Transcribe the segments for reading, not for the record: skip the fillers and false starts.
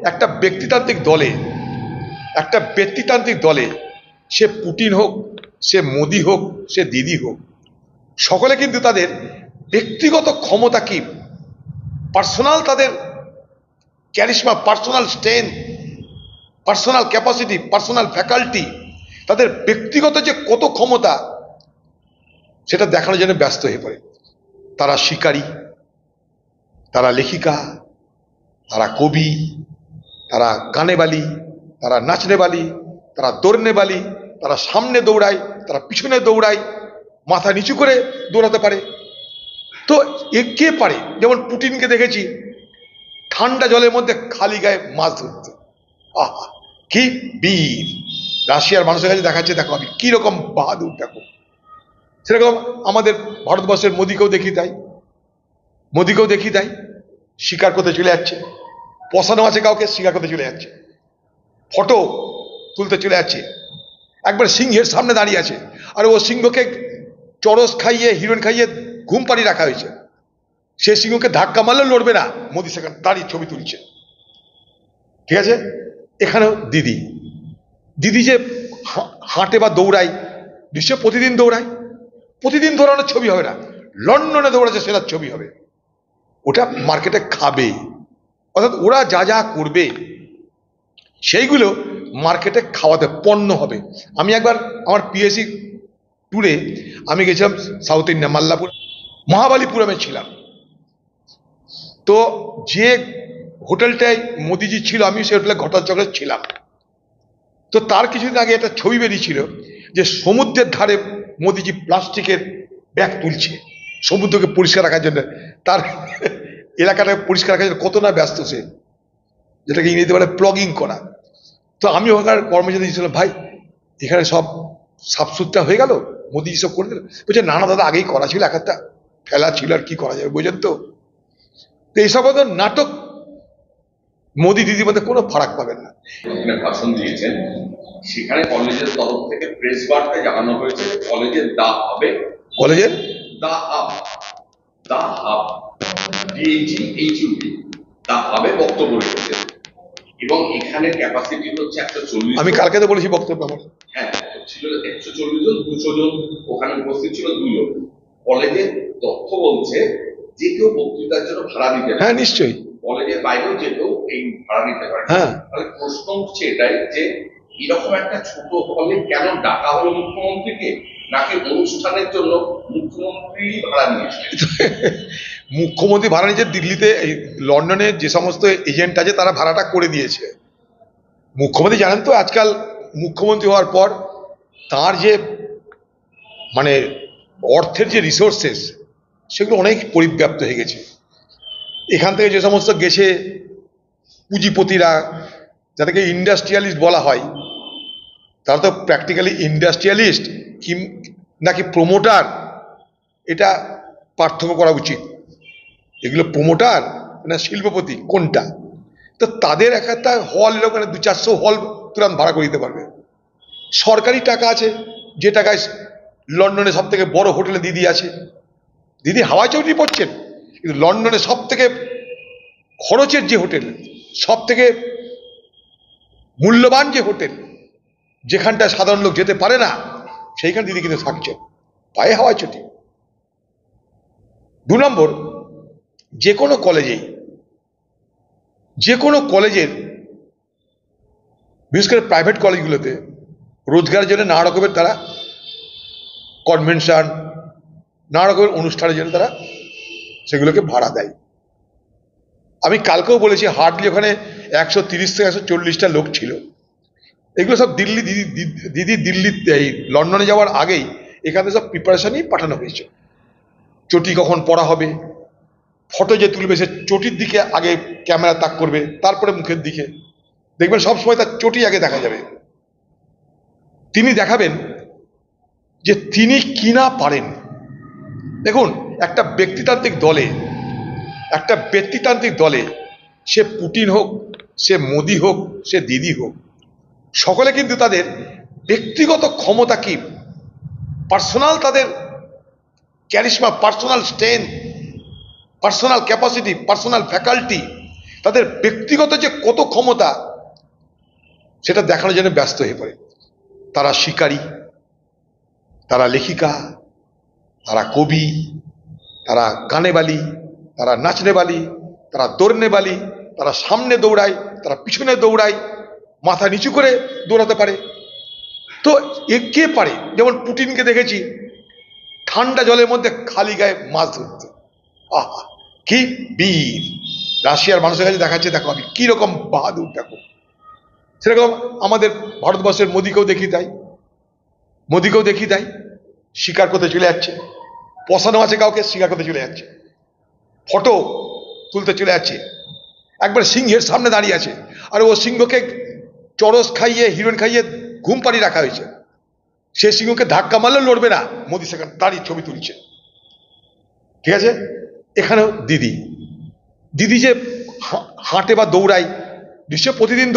একটা ব্যক্তিতান্ত্রিক দলে সে পুতিন হোক, সে মোদি হোক, সে দিদি হোক, সকলে কিন্তু তাদের ব্যক্তিগত ক্ষমতা কি, পার্সোনাল তাদের charisma, personal strength, personal capacity, personal faculty, তাদের ব্যক্তিগত যে কত ক্ষমতা সেটা দেখানোর জন্য ব্যস্ত হয়ে পড়ে। তারা শিকারী, তারা লেখিকা, তারা কবি, তারা গানেবালি, তারা নাচনেবালি, তারা দৌড়নেবালি, তারা সামনে দৌড়ায়, তারা পিছনে দৌড়ায়, মাথা নিচু করে দৌড়াতে পারে। তো এ কে পারে? যেমন পুতিনকে দেখেছি ঠান্ডা জলের মধ্যে খালি গায়ে মাছ ধরতে, আহা কি বীর! রাশিয়ার মানুষের কাছে দেখাচ্ছে, দেখো আমি কিরকম বাহাদুর, দেখো। সেরকম আমাদের ভারতবর্ষের মোদিকেও দেখি তাই শিকার করতে চলে যাচ্ছে, পশানো আছে কাউকে, শিকার করতে চলে যাচ্ছে, ফটো তুলতে চলে যাচ্ছে, একবার সিংহের সামনে দাঁড়িয়ে আছে, আর ও সিংহকে চরস খাইয়ে, হিরোইন খাইয়ে ঘুম পাড়িয়ে রাখা হয়েছে। সে সিংহকে ধাক্কা মারলে লড়বে না, মোদি সেখানে দাঁড়িয়ে ছবি তুলছে। ঠিক আছে, এখানেও দিদি যে হাঁটে বা দৌড়ায়, নিশ্চয় প্রতিদিন দৌড়ানোর ছবি হবে না, লন্ডনে দৌড়াচ্ছে সেটার ছবি হবে, ওটা মার্কেটে খাবে। অর্থাৎ ওরা যা যা করবে সেইগুলো মার্কেটে খাওয়াতে পণ্য হবে। আমি একবার আমার পিএসসি ট্যুরে আমি গেছিলাম সাউথ ইন্ডিয়া, মাল্লাপুর, মহাবালিপুরমে ছিলাম। তো যে হোটেলটায় মোদিজি ছিল, আমি সেই হোটেলে ঘটাচক্রে ছিলাম। তো তার কিছুদিন আগে একটা ছবি বেরিয়েছিল যে সমুদ্রের ধারে মোদিজি প্লাস্টিকের ব্যাগ তুলছে সমুদ্রকে পরিষ্কার রাখার জন্য, তার এলাকাটা পরিষ্কার রাখার জন্য কত না ব্যস্ত সে, যেটাকে ইংরেজিতে বলে প্লগিং করা। তো আমি ওখানকার কর্মচারী দিয়েছিলাম, ভাই এখানে সব সাফসুতরা হয়ে গেল, মোদিজি সব করে দিল। বলছে না দাদা, আগেই করা ছিল, এক একটা ফেলা ছিল, আর কি করা যাবে, বোঝেন তো। এইসব নাটক মোদি দিদির মধ্যে কোনো ফারাক পাবেন না। ভাষণ দিয়েছেন, সেখানে কলেজের তরফ থেকে প্রেস বার্তায় জানানো হয়েছে কলেজের দা হাব দা হাবে বক্তব্য রেখেছেন, এবং এখানে ক্যাপাসিটি হচ্ছে 140। আমি কালকে তো বলেছি বক্তব্য আমার, হ্যাঁ ছিল 140 জন, 200 জন ওখানে উপস্থিত ছিল, 2 জন। কলেজের তথ্য বলছে যে কেউ বক্তৃতার জন্য ভাড়া দিতে পারে। হ্যাঁ নিশ্চয়ই, কলেজের বাইরেও যে কেউ এই ভাড়া নিতে পারে। তাহলে প্রশ্ন উঠছে এটাই যে এরকম একটা ছোট হলে কেন ডাকা হলো মুখ্যমন্ত্রীকে, নাকি অনুষ্ঠানের জন্য মুখ্যমন্ত্রী ভাড়া নিয়েছে? মুখ্যমন্ত্রী ভাড়া নিয়েছে দিল্লিতে, লন্ডনে যে সমস্ত এজেন্ট আছে তারা ভাড়াটা করে দিয়েছে। মুখ্যমন্ত্রী জানেন তো, আজকাল মুখ্যমন্ত্রী হওয়ার পর তার যে মানে অর্থের যে রিসোর্সেস সেগুলো অনেক পরিব্যাপ্ত হয়ে গেছে। এখান থেকে যে সমস্ত গেছে পুঁজিপতিরা, যাদেরকে ইন্ডাস্ট্রিয়ালিস্ট বলা হয়, তারা তো প্র্যাকটিক্যালি ইন্ডাস্ট্রিয়ালিস্ট কি নাকি প্রমোটার, এটা পার্থক্য করা উচিত। এগুলো প্রমোটার না শিল্পপতি, কোনটা? তো তাদের এক একটা হল এরকম 200-400 হল তুরন্ত ভাড়া করে দিতে পারবে। সরকারি টাকা আছে, যে টাকায় লন্ডনে সব থেকে বড় হোটেলে দিদি আছে, দিদি হাওয়াই চৌধুরী পড়ছেন, কিন্তু লন্ডনে সব থেকে খরচের যে হোটেল, সব থেকে মূল্যবান যে হোটেল, যেখানটায় সাধারণ লোক যেতে পারে না, সেইখানে দিদি কিন্তু থাকছেন পায়ে হাওয়াই চটি। 2 নম্বর, যে কোনো কলেজের বিশেষ করে প্রাইভেট কলেজগুলোতে রোজগারের জন্য নানা রকমের তারা কনভেনশন, নানা রকমের অনুষ্ঠানের জন্য তারা সেগুলোকে ভাড়া দেয়। আমি কালকেও বলেছি, হার্ডলি ওখানে 130 থেকে 140টা লোক ছিল। এগুলো সব দিল্লি লন্ডনে যাওয়ার আগেই এখানে সব প্রিপারেশনই পাঠানো হয়েছে। চটি কখন পড়া হবে, ফটো যে তুলবে সে চটির দিকে আগে ক্যামেরা তাক করবে, তারপরে মুখের দিকে দেখবেন সবসময় তার চটি আগে দেখা যাবে। তিনি দেখাবেন যে তিনি কিনা পারেন। দেখুন, একটা ব্যক্তিতান্ত্রিক দলে সে পুতিন হোক, সে মোদি হোক, সে দিদি হোক, সকলে কিন্তু তাদের ব্যক্তিগত ক্ষমতা কি, পার্সোনাল তাদের charisma, personal strength, personal capacity, personal faculty, তাদের ব্যক্তিগত যে কত ক্ষমতা সেটা দেখানোর জন্য ব্যস্ত হয়ে পড়ে। তারা শিকারী, তারা লেখিকা, তারা কবি, তারা গানেবালি, তারা নাচনেবালি, তারা দৌড়নেবালি, তারা সামনে দৌড়ায়, তারা পিছনে দৌড়ায়, মাথা নিচু করে দৌড়াতে পারে। তো এ কে পারে? যেমন পুটিনকে দেখেছি ঠান্ডা জলের মধ্যে খালি গায়ে মাছ ধরতে, আহা কি বীর! রাশিয়ার মানুষের কাছে দেখাচ্ছে দেখো আমি কি রকম বাহাদুর, দেখো। সেরকম আমাদের ভারতবর্ষের মোদিকেও দেখি তাই শিকার করতে চলে যাচ্ছে, পশানো আছে কাউকে শিকার করতে চলে যাচ্ছে, ফটো তুলতে চলে যাচ্ছে, একবার সিংহের সামনে দাঁড়িয়ে আছে, আর ও সিংহকে চরস খাইয়ে হিরোইন খাইয়ে ঘুম পাড়িয়ে রাখা হয়েছে। সে সিংহকে ধাক্কা মারলে লড়বে না, মোদি সেখানে দাঁড়িয়ে ছবি তুলছে। ঠিক আছে, এখানেও দিদি যে হাঁটে বা দৌড়ায়, নিশ্চয় প্রতিদিন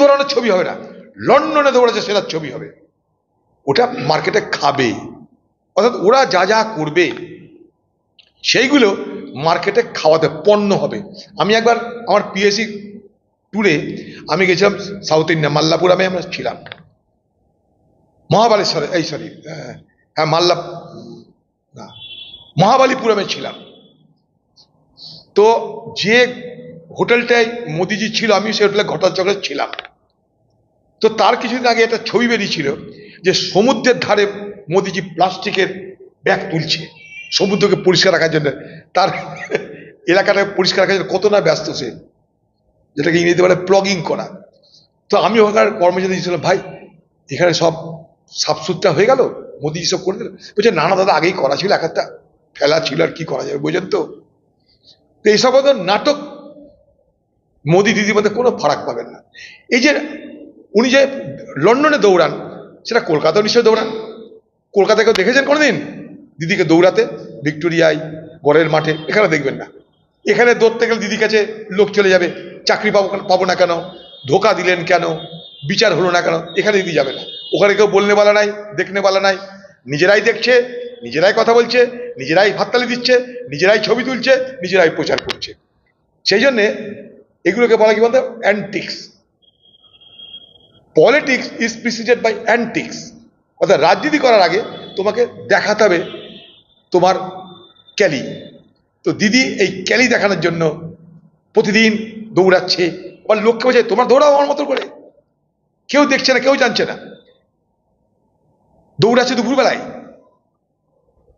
দৌড়ানোর ছবি হবে না, লন্ডনে দৌড়াচ্ছে সেটার ছবি হবে, ওটা মার্কেটে খাবে। অর্থাৎ ওরা যা যা করবে সেইগুলো মার্কেটে খাওয়াতে পণ্য হবে। আমি একবার আমার পিএসসি ট্যুরে আমি গেছিলাম সাউথ ইন্ডিয়া, মাল্লাপুরামে আমরা ছিলাম, মহাবালিপুরমে ছিলাম। তো যে হোটেলটায় মোদিজি ছিল আমি সেই হোটেলে ঘটনাচক্রে ছিলাম। তো তার কিছুদিন আগে একটা ছবি বেরিয়েছিল যে সমুদ্রের ধারে মোদিজি প্লাস্টিকের ব্যাগ তুলছে সমুদ্রকে পরিষ্কার রাখার জন্য, তার এলাকাটা পরিষ্কার রাখার জন্য কত না ব্যস্ত সে, যেটাকে ইংরেজিতে বলে প্লগিং করা। তো আমি ওখানকার কর্মচারী দিয়েছিলাম, ভাই এখানে সব সাফসুতরা হয়ে গেল, মোদিজি সব করে দিল। বলছে না দাদা, আগেই করা ছিল, একটা ফেলা ছিল, আর কি করা যাবে বোঝেন তো। এইসব নাটক মোদি দিদির মধ্যে কোনো ফারাক পাবেন না। এই যে উনি যে লন্ডনে দৌড়ান, সেটা কলকাতাও নিশ্চয় দৌড়ান। কলকাতায় কেউ দেখেছেন কোনোদিন দিদিকে দৌড়াতে? ভিক্টোরিয়ায়, গড়ের মাঠে, এখানে দেখবেন না। এখানে দৌড়তে গেলে দিদির কাছে লোক চলে যাবে, চাকরি পাবো না কেন, ধোকা দিলেন কেন, বিচার হলো না কেন, এখানে দিদি যাবে না। ওখানে কেউ বলনে বালা নাই, দেখনে বালা নাই, নিজেরাই দেখছে, নিজেরাই কথা বলছে, নিজেরাই হাততালি দিচ্ছে, নিজেরাই ছবি তুলছে, নিজেরাই প্রচার করছে। সেই জন্যে এগুলোকে বলা কি বলতে, antics. Politics is preceded by antics. অর্থাৎ রাজনীতি করার আগে তোমাকে দেখাতে হবে তোমার ক্যালি। তো দিদি এই ক্যালি দেখানোর জন্য প্রতিদিন দৌড়াচ্ছে, আবার লোককে বোঝায় তোমার দৌড়াও আমার মতো করে, কেউ দেখছে না, কেউ জানছে না, দৌড়াচ্ছে দুপুরবেলায়।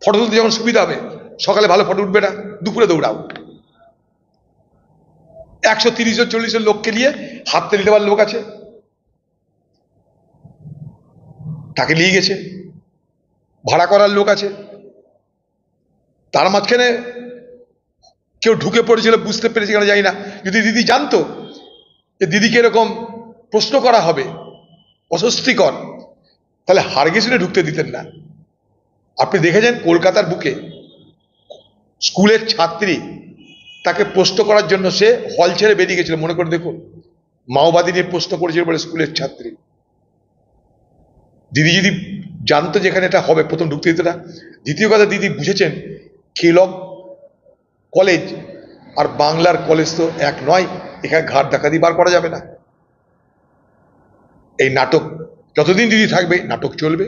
ফটো তুলতে যখন সুবিধা হবে, সকালে ভালো ফটো উঠবে না, দুপুরে দৌড়াও। 130-140 লোককে নিয়ে হাততালি দেওয়ার লোক আছে, তাকে নিয়ে গেছে, ভাড়া করার লোক আছে। তার মাঝখানে কেউ ঢুকে পড়েছিল, বুঝতে পেরেছে কেন জানি না। যদি দিদি জানতো যে দিদিকে এরকম প্রশ্ন করা হবে অস্বস্তিকর, তাহলে হারগিসে ঢুকতে দিতেন না। আপনি দেখেছেন কলকাতার বুকে স্কুলের ছাত্রী তাকে প্রশ্ন করার জন্য সে হল ছেড়ে বেরিয়ে গেছিল, মনে করে দেখুন, মাওবাদী নিয়ে প্রশ্ন করেছিল বলে স্কুলের ছাত্রী। দিদি যদি জানতো যেখানে এটা হবে, প্রথম ঢুকতে দিত না। দ্বিতীয় কথা, দিদি বুঝেছেন কেলগ কলেজ আর বাংলার কলেজ তো এক নয়, এখানে ঘাট ডাকাতি বার করা যাবে না। এই নাটক যতদিন দিদি থাকবে নাটক চলবে।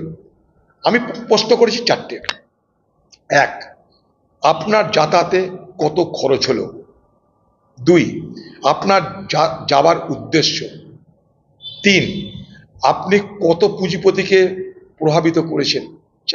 আমি প্রশ্ন করেছি 4টে। 1, আপনার যাতায়াতে কত খরচ হলো? 2, আপনার যাবার উদ্দেশ্য? 3, আপনি কত পুঁজিপতিকে প্রভাবিত করেছেন?